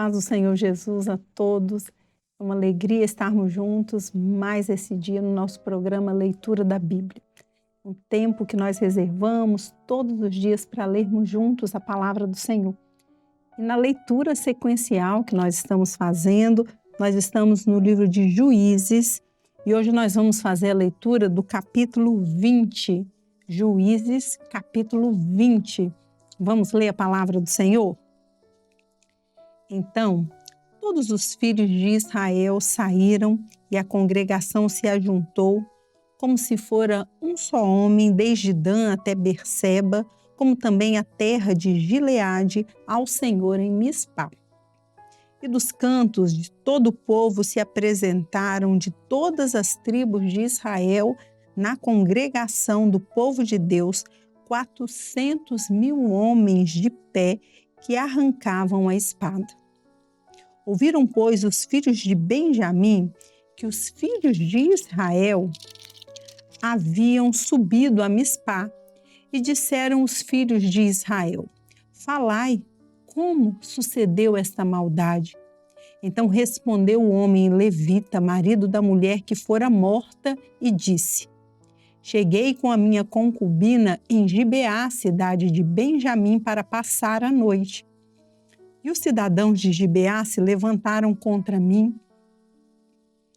paz do Senhor Jesus a todos. É uma alegria estarmos juntos mais esse dia no nosso programa Leitura da Bíblia. Um tempo que nós reservamos todos os dias para lermos juntos a palavra do Senhor. E na leitura sequencial que nós estamos fazendo, nós estamos no livro de Juízes e hoje nós vamos fazer a leitura do capítulo 20. Juízes, capítulo 20. Vamos ler a palavra do Senhor? Então, todos os filhos de Israel saíram e a congregação se ajuntou, como se fora um só homem, desde Dan até Berseba, como também a terra de Gileade, ao Senhor em Mispá. E dos cantos de todo o povo se apresentaram de todas as tribos de Israel na congregação do povo de Deus, 400.000 homens de pé que arrancavam a espada. Ouviram, pois, os filhos de Benjamim que os filhos de Israel haviam subido a Mispá e disseram os filhos de Israel: falai, como sucedeu esta maldade? Então respondeu o homem levita, marido da mulher que fora morta, e disse: cheguei com a minha concubina em Gibeá, cidade de Benjamim, para passar a noite. E os cidadãos de Gibeá se levantaram contra mim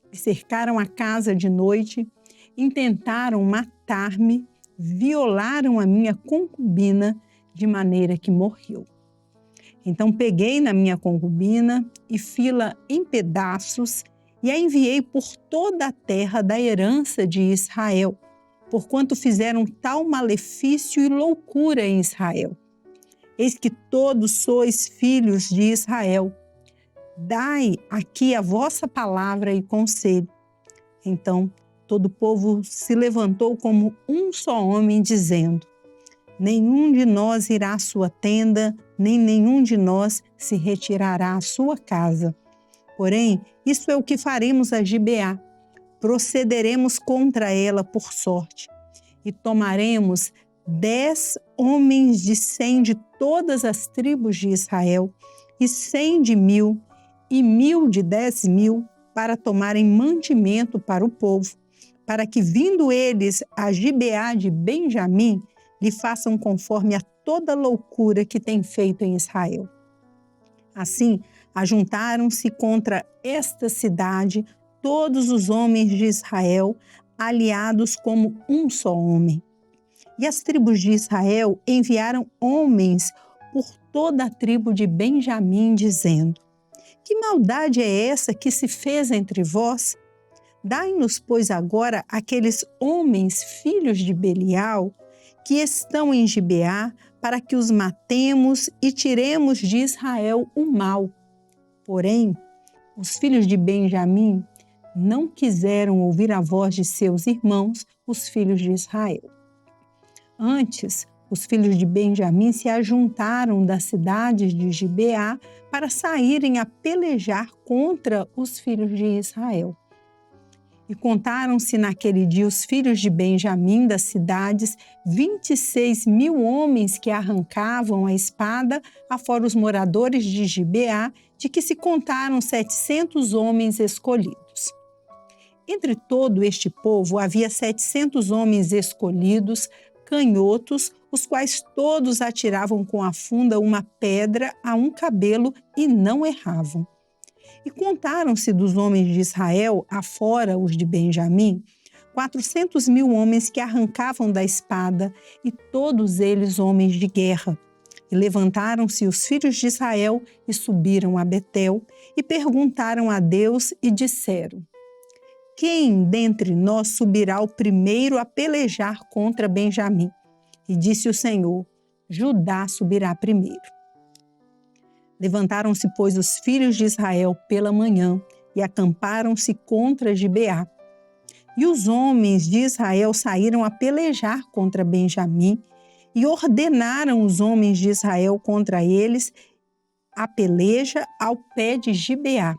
e cercaram a casa de noite, intentaram matar-me, violaram a minha concubina, de maneira que morreu. Então peguei na minha concubina e fi-la em pedaços e a enviei por toda a terra da herança de Israel, porquanto fizeram tal malefício e loucura em Israel. Eis que todos sois filhos de Israel. Dai aqui a vossa palavra e conselho. Então todo o povo se levantou como um só homem, dizendo: nenhum de nós irá à sua tenda, nem nenhum de nós se retirará à sua casa. Porém, isso é o que faremos a Gibeá. Procederemos contra ela por sorte, e tomaremos 10 homens de 100 de todas as tribos de Israel, e 100 de 1.000, e 1.000 de 10.000, para tomarem mantimento para o povo, para que, vindo eles a Gibeá de Benjamim, lhe façam conforme a toda loucura que tem feito em Israel. Assim, ajuntaram-se contra esta cidade todos os homens de Israel, aliados como um só homem. E as tribos de Israel enviaram homens por toda a tribo de Benjamim, dizendo: que maldade é essa que se fez entre vós? Dai-nos, pois, agora aqueles homens, filhos de Belial, que estão em Gibeá, para que os matemos e tiremos de Israel o mal. Porém, os filhos de Benjamim não quiseram ouvir a voz de seus irmãos, os filhos de Israel. Antes, os filhos de Benjamim se ajuntaram das cidades de Gibeá para saírem a pelejar contra os filhos de Israel. E contaram-se naquele dia os filhos de Benjamim das cidades 26.000 homens que arrancavam a espada, afora os moradores de Gibeá, de que se contaram 700 homens escolhidos. Entre todo este povo havia 700 homens escolhidos, canhotos, os quais todos atiravam com a funda uma pedra a um cabelo e não erravam. E contaram-se dos homens de Israel, afora os de Benjamim, 400.000 homens que arrancavam da espada, e todos eles homens de guerra. E levantaram-se os filhos de Israel e subiram a Betel, e perguntaram a Deus e disseram: quem dentre nós subirá o primeiro a pelejar contra Benjamim? E disse o Senhor: Judá subirá primeiro. Levantaram-se, pois, os filhos de Israel pela manhã e acamparam-se contra Gibeá. E os homens de Israel saíram a pelejar contra Benjamim e ordenaram os homens de Israel contra eles a peleja ao pé de Gibeá.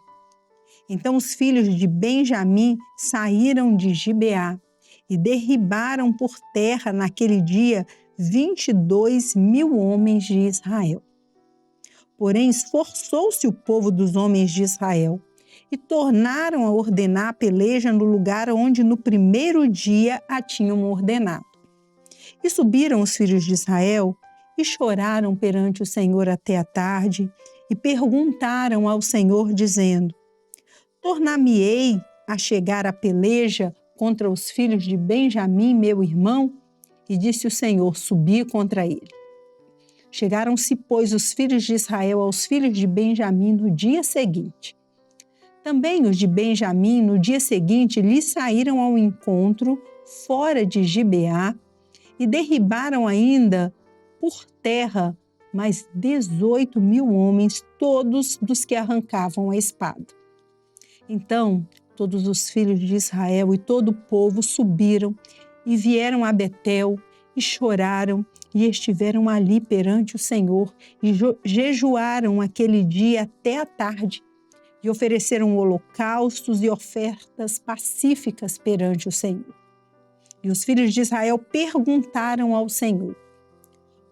Então os filhos de Benjamim saíram de Gibeá e derribaram por terra naquele dia 22.000 homens de Israel. Porém, esforçou-se o povo dos homens de Israel e tornaram a ordenar a peleja no lugar onde no primeiro dia a tinham ordenado. E subiram os filhos de Israel e choraram perante o Senhor até a tarde e perguntaram ao Senhor, dizendo: Tornar-me-ei a chegar a peleja contra os filhos de Benjamim, meu irmão? E disse o Senhor: Subi contra ele. Chegaram-se, pois, os filhos de Israel aos filhos de Benjamim no dia seguinte. Também os de Benjamim, no dia seguinte, lhes saíram ao encontro fora de Gibeá e derribaram ainda por terra mais 18.000 homens, todos dos que arrancavam a espada. Então, todos os filhos de Israel e todo o povo subiram e vieram a Betel e choraram e estiveram ali perante o Senhor e jejuaram aquele dia até a tarde e ofereceram holocaustos e ofertas pacíficas perante o Senhor. E os filhos de Israel perguntaram ao Senhor,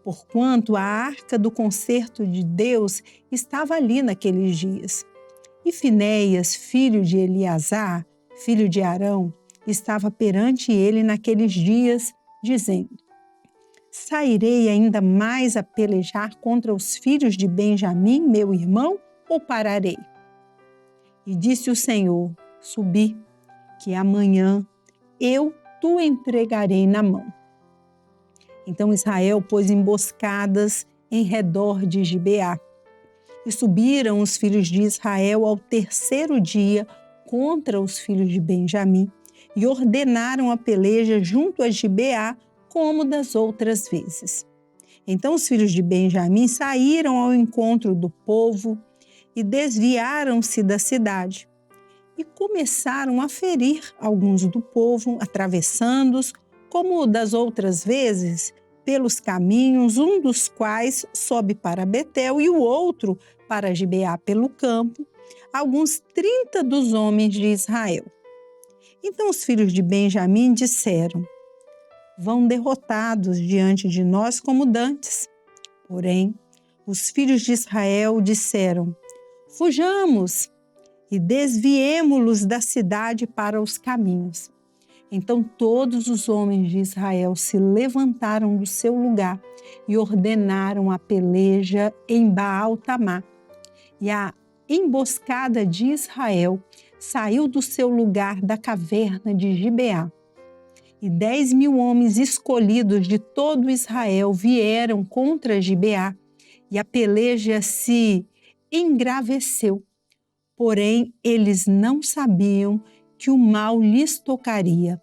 porquanto a arca do concerto de Deus estava ali naqueles dias. E Finéias, filho de Eleazar, filho de Arão, estava perante ele naqueles dias, dizendo: Sairei ainda mais a pelejar contra os filhos de Benjamim, meu irmão, ou pararei? E disse o Senhor: Subi, que amanhã eu tu entregarei na mão. Então Israel pôs emboscadas em redor de Gibeá. E subiram os filhos de Israel ao terceiro dia contra os filhos de Benjamim e ordenaram a peleja junto a Gibeá, como das outras vezes. Então os filhos de Benjamim saíram ao encontro do povo e desviaram-se da cidade e começaram a ferir alguns do povo, atravessando-os, como das outras vezes, pelos caminhos, um dos quais sobe para Betel e o outro para Gibeá pelo campo, alguns 30 dos homens de Israel. Então os filhos de Benjamim disseram: Vão derrotados diante de nós como dantes. Porém, os filhos de Israel disseram: Fujamos e desviemo-los da cidade para os caminhos. Então todos os homens de Israel se levantaram do seu lugar e ordenaram a peleja em Baal-Tamá. E a emboscada de Israel saiu do seu lugar da caverna de Gibeá. E 10.000 homens escolhidos de todo Israel vieram contra Gibeá, e a peleja se engraveceu. Porém, eles não sabiam que o mal lhes tocaria.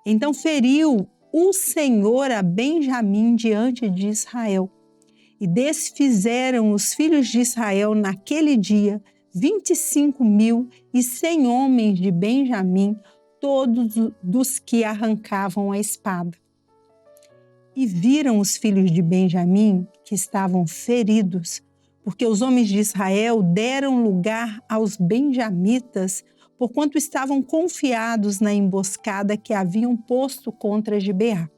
Então feriu o Senhor a Benjamim diante de Israel. E desfizeram os filhos de Israel naquele dia 25.100 homens de Benjamim, todos dos que arrancavam a espada. E viram os filhos de Benjamim que estavam feridos, porque os homens de Israel deram lugar aos benjamitas, porquanto estavam confiados na emboscada que haviam posto contra Gibeá.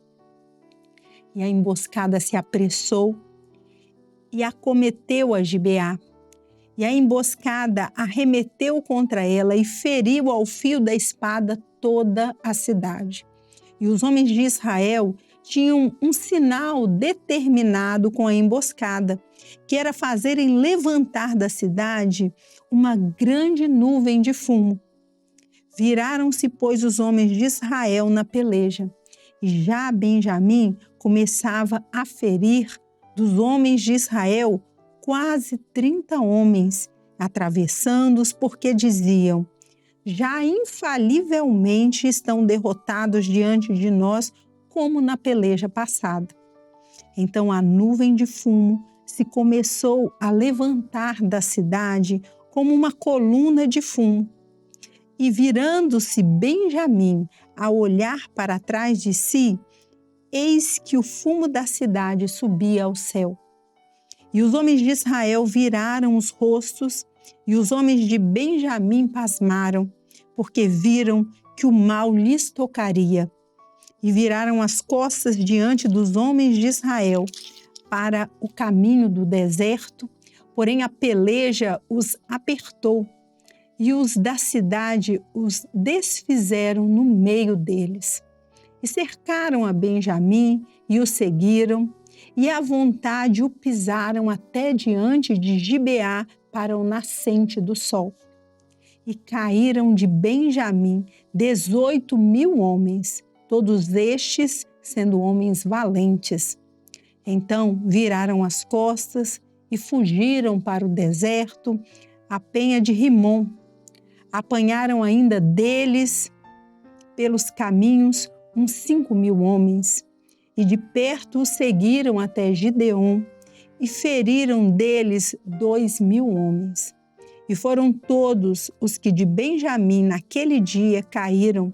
E a emboscada se apressou e acometeu a Gibeá. E a emboscada arremeteu contra ela e feriu ao fio da espada toda a cidade. E os homens de Israel tinham um sinal determinado com a emboscada, que era fazerem levantar da cidade uma grande nuvem de fumo. Viraram-se, pois, os homens de Israel na peleja, e já Benjamim começava a ferir dos homens de Israel quase 30 homens, atravessando-os, porque diziam: já infalivelmente estão derrotados diante de nós, como na peleja passada. Então a nuvem de fumo se começou a levantar da cidade como uma coluna de fumo. E virando-se Benjamim a olhar para trás de si, eis que o fumo da cidade subia ao céu. E os homens de Israel viraram os rostos, e os homens de Benjamim pasmaram, porque viram que o mal lhes tocaria. E viraram as costas diante dos homens de Israel para o caminho do deserto, porém a peleja os apertou e os da cidade os desfizeram no meio deles. E cercaram a Benjamim e o seguiram, e à vontade o pisaram até diante de Gibeá para o nascente do sol. E caíram de Benjamim 18.000 homens, todos estes sendo homens valentes. Então viraram as costas e fugiram para o deserto, a penha de Rimom. Apanharam ainda deles pelos caminhos uns 5.000 homens, e de perto os seguiram até Gideon, e feriram deles 2.000 homens. E foram todos os que de Benjamim naquele dia caíram,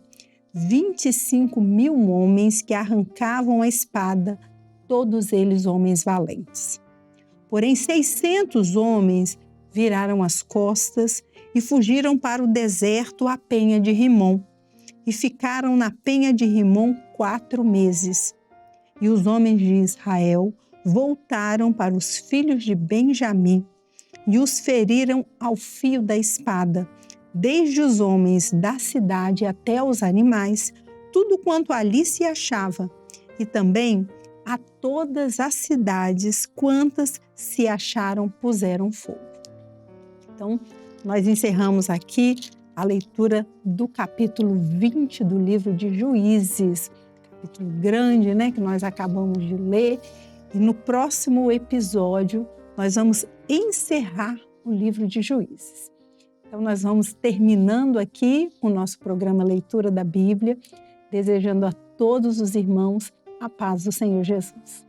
25.000 homens que arrancavam a espada, todos eles homens valentes. Porém 600 homens viraram as costas e fugiram para o deserto à penha de Rimom, e ficaram na penha de Rimom 4 meses. E os homens de Israel voltaram para os filhos de Benjamim e os feriram ao fio da espada, desde os homens da cidade até os animais, tudo quanto ali se achava, e também a todas as cidades quantas se acharam puseram fogo. Então, nós encerramos aqui a leitura do capítulo 20 do livro de Juízes, capítulo grande, né, que nós acabamos de ler, e no próximo episódio nós vamos encerrar o livro de Juízes. Então nós vamos terminando aqui o nosso programa Leitura da Bíblia, desejando a todos os irmãos a paz do Senhor Jesus.